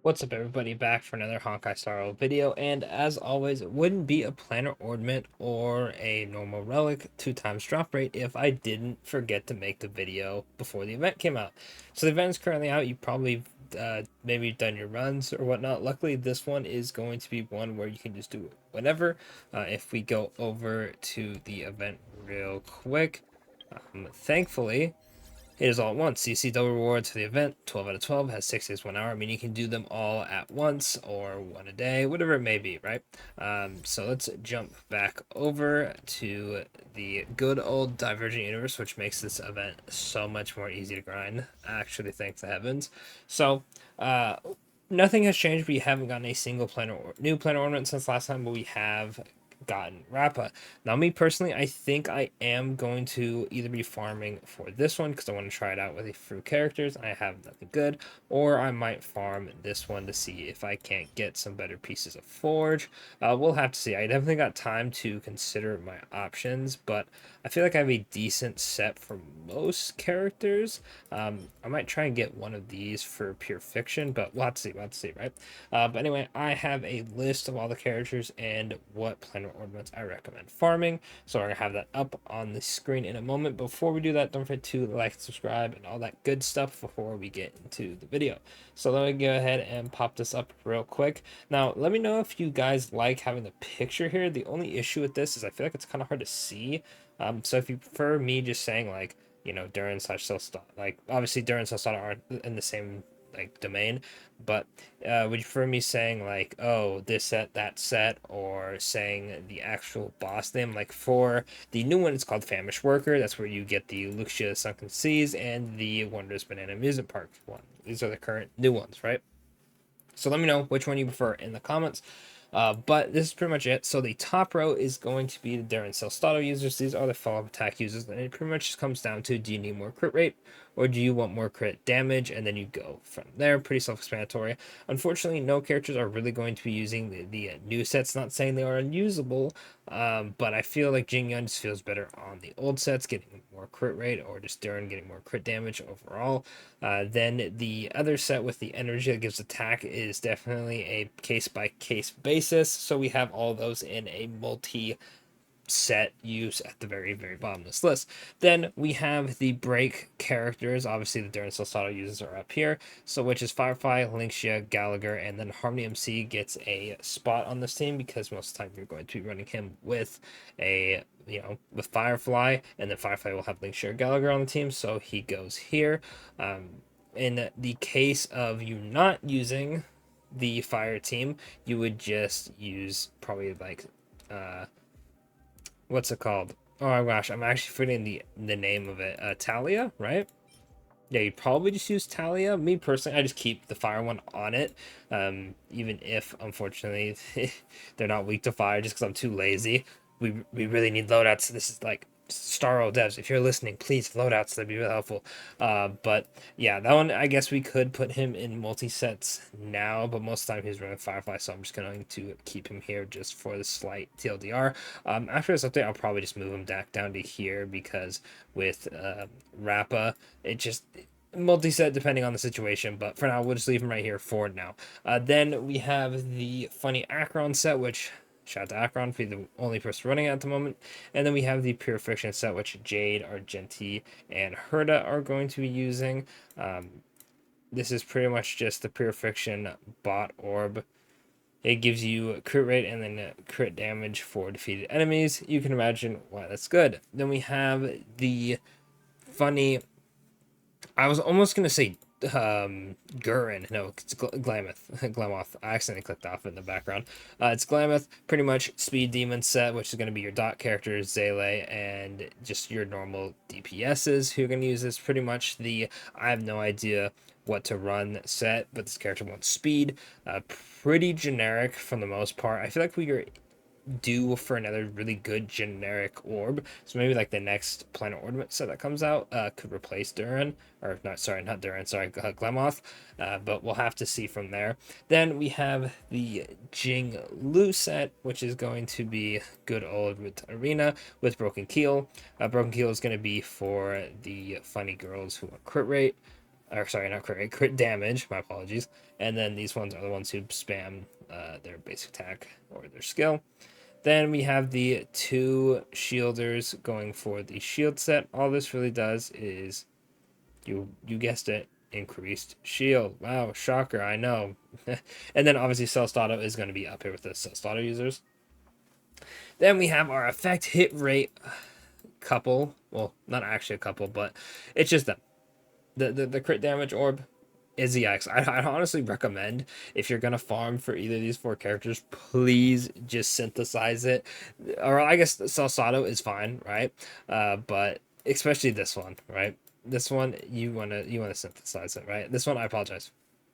What's up, everybody? Back for another Honkai Star video, and as always, it wouldn't be a Planar Ornament or a normal relic 2x drop rate if I didn't forget to make the video before the event came out. So the event is currently out. You probably maybe done your runs or whatnot. Luckily, this one is going to be one where you can just do it whenever. If we go over to the event real quick, thankfully it is all at once. You see double rewards for the event. 12 out of 12 has 6 days, 1 hour. I mean, you can do them all at once or one a day, whatever it may be, right? So let's jump back over to the good old Divergent Universe, which makes this event so much more easy to grind. Actually, thank the heavens. So, nothing has changed. We haven't gotten a single new planar ornament since last time, but we have gotten Rappa. Now, me personally, I think I am going to either be farming for this one because I want to try it out with a few characters. I have nothing good, or I might farm this one to see if I can't get some better pieces of forge. We'll have to see. I definitely got time to consider my options, but I feel like I have a decent set for most characters. I might try and get one of these for pure fiction, but we'll have to see. We'll have to see, right? But anyway, I have a list of all the characters and what planar ornaments I recommend farming. So I'm gonna have that up on the screen in a moment. Before we do that, don't forget to like, subscribe, and all that good stuff before we get into the video. So let me go ahead and pop this up real quick. Now, let me know if you guys like having the picture here. The only issue with this is I feel like it's kind of hard to see. So if you prefer me just saying like, Durin slash Silstar, like obviously Durin and Silstar aren't in the same like domain, but would you prefer me saying like, oh, this set, that set, or saying the actual boss name? Like for the new one, it's called Famished Worker. That's where you get the Luxia Sunken Seas and the Wondrous Banana Amusement Park one. These are the current new ones, right? So let me know which one you prefer in the comments. But this is pretty much it. So the top row is going to be the Darren Celstato users. These are the follow-up attack users. And it pretty much just comes down to, do you need more crit rate or do you want more crit damage? And then you go from there. Pretty self-explanatory. Unfortunately, no characters are really going to be using the new sets. Not saying they are unusable, but I feel like Jing Yun just feels better on the old sets, getting more crit rate, or just Darren getting more crit damage overall. Then the other set with the energy that gives attack is definitely a case-by-case basis. So we have all those in a multi set use at the very, very bottom of this list. Then we have the break characters. Obviously, the Darren Solsato users are up here. So, which is Firefly, Linkshia, Gallagher, and then Harmony MC gets a spot on this team because most of the time you're going to be running him with with Firefly, and then Firefly will have Linkshia Gallagher on the team, so he goes here. In the case of you not using the fire team, you would just use probably like what's it called? Oh my gosh, I'm actually forgetting the name of it. Talia, right? Yeah, you probably just use Talia. Me personally, I just keep the fire one on it, even if unfortunately they're not weak to fire, just because I'm too lazy. We really need loadouts. This is like Starro devs. If you're listening, please loadouts. That'd be really helpful. But yeah, that one I guess we could put him in multi sets now, but most of the time he's running Firefly, so I'm just going to keep him here just for the slight TLDR. After this update, I'll probably just move him back down to here because with Rappa, it just multi-set depending on the situation, but for now we'll just leave him right here for now. Then we have the funny Akron set, which shout out to Akron for the only person running at the moment. And then we have the pure fiction set, which Jade, Argenti, and Herda are going to be using. This is pretty much just the pure fiction bot orb. It gives you crit rate and then crit damage for defeated enemies. You can imagine why that's good. Then we have the funny, I was almost gonna say Gurren. No, it's Glamoth. Glamoth. I accidentally clicked off in the background. It's Glamoth, pretty much speed demon set, which is gonna be your dot characters, Zele, and just your normal DPSs who are gonna use this. Pretty much the I have no idea what to run set, but this character wants speed. Pretty generic for the most part. I feel like we are due for another really good generic orb. So maybe like the next Planar Ornament set that comes out could replace Durin. Or not, sorry, not Durin, sorry, Glemoth. But we'll have to see from there. Then we have the Jing Lu set, which is going to be good old with Arena with Broken Keel. Broken Keel is going to be for the funny girls who want crit rate. or sorry, not crit damage. My apologies. And then these ones are the ones who spam their basic attack or their skill. Then we have the two shielders going for the shield set. All this really does is you guessed it, increased shield. Wow, shocker, I know. And then obviously Celestado is going to be up here with the Celestado users. Then we have our effect hit rate couple. Well, not actually a couple, but it's just them. The crit damage orb is the X. I'd honestly recommend, if you're gonna farm for either of these four characters, please just synthesize it. Or I guess Salsado is fine, right? But especially this one, right? This one you wanna synthesize it, right? This one I apologize.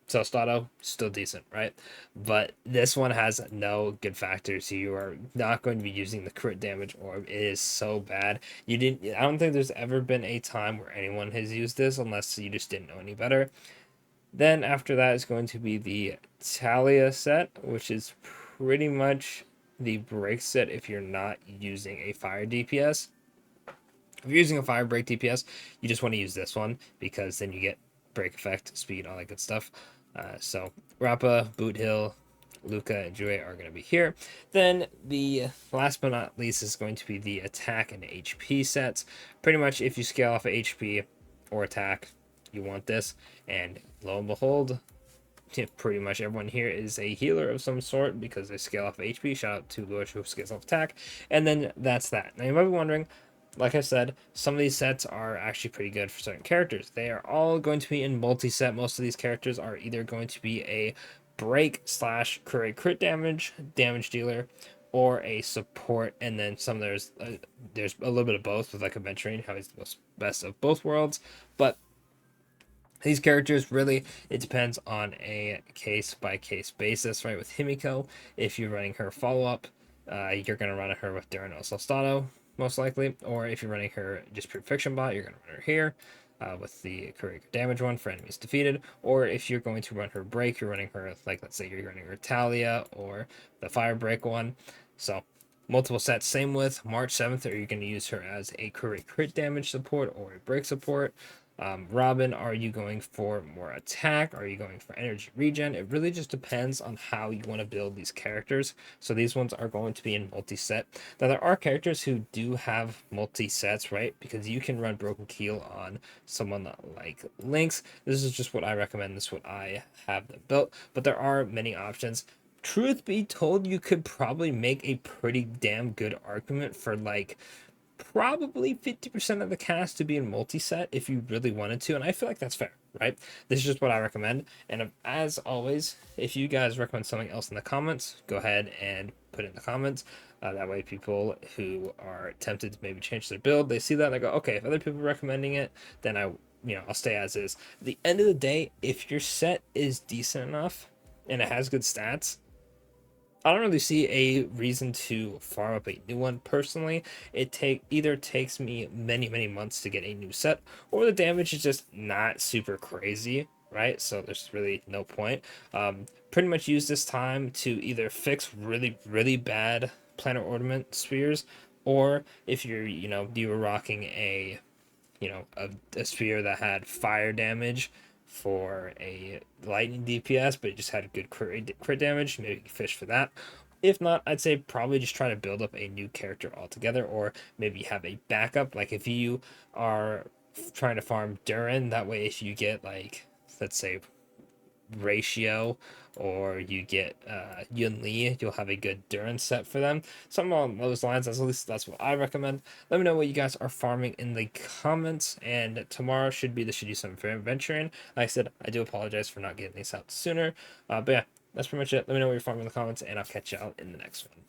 Salsado still decent, right? But this one has no good factors. You are not going to be using the crit damage orb. It is so bad. You didn't. I don't think there's ever been a time where anyone has used this unless you just didn't know any better. Then after that is going to be the Talia set, which is pretty much the break set if you're not using a fire DPS. If you're using a fire break DPS, you just want to use this one because then you get break effect, speed, all that good stuff. So Rappa, Boot Hill, Luca, and Jue are going to be here. Then the last but not least is going to be the attack and HP sets. Pretty much if you scale off of HP or attack, you want this. And lo and behold, pretty much everyone here is a healer of some sort because they scale off of HP. Shout out to Lush who scales off attack. And then that's that. Now you might be wondering, like I said, some of these sets are actually pretty good for certain characters. They are all going to be in multi-set. Most of these characters are either going to be a break slash crit damage dealer or a support, and then there's a little bit of both with like Adventuring, how he's the best of both worlds. But these characters, really, it depends on a case-by-case basis, right? With Himiko, if you're running her follow-up, you're going to run her with Duran Solstado, most likely. Or if you're running her just pure fiction bot, you're going to run her here with the crit damage one for enemies defeated. Or if you're going to run her break, you're running her, like, let's say you're running her Talia or the fire break one. So multiple sets. Same with March 7th. Are you going to use her as a crit damage support or a break support? Robin, are you going for more attack? Are you going for energy regen? It really just depends on how you want to build these characters. So these ones are going to be in multi-set. Now there are characters who do have multi-sets, right? Because you can run Broken Keel on someone like Lynx. This is just what I recommend. This is what I have them built. But there are many options. Truth be told, you could probably make a pretty damn good argument for like probably 50% of the cast to be in multi-set if you really wanted to, and I feel like that's fair, right? This is just what I recommend. And as always, if you guys recommend something else in the comments, go ahead and put it in the comments. That way people who are tempted to maybe change their build, they see that and they go, okay, if other people are recommending it, then I'll stay as is. At the end of the day, if your set is decent enough and it has good stats, I don't really see a reason to farm up a new one personally. Either takes me many months to get a new set, or the damage is just not super crazy, right? So there's really no point. Pretty much use this time to either fix really bad Planar Ornament spheres, or if you were rocking a a sphere that had fire damage for a lightning DPS, but it just had good crit damage. Maybe fish for that. If not, I'd say probably just try to build up a new character altogether, or maybe have a backup. Like if you are trying to farm Duran, that way if you get like, let's say, Ratio or you get Yun Li, you'll have a good Duran set for them. Something along those lines. At least that's what I recommend. Let me know what you guys are farming in the comments, and tomorrow should be the Should Do Something for Adventuring. Like I said, I do apologize for not getting these out sooner, but yeah, that's pretty much it. Let me know what you're farming in the comments, and I'll catch you out in the next one.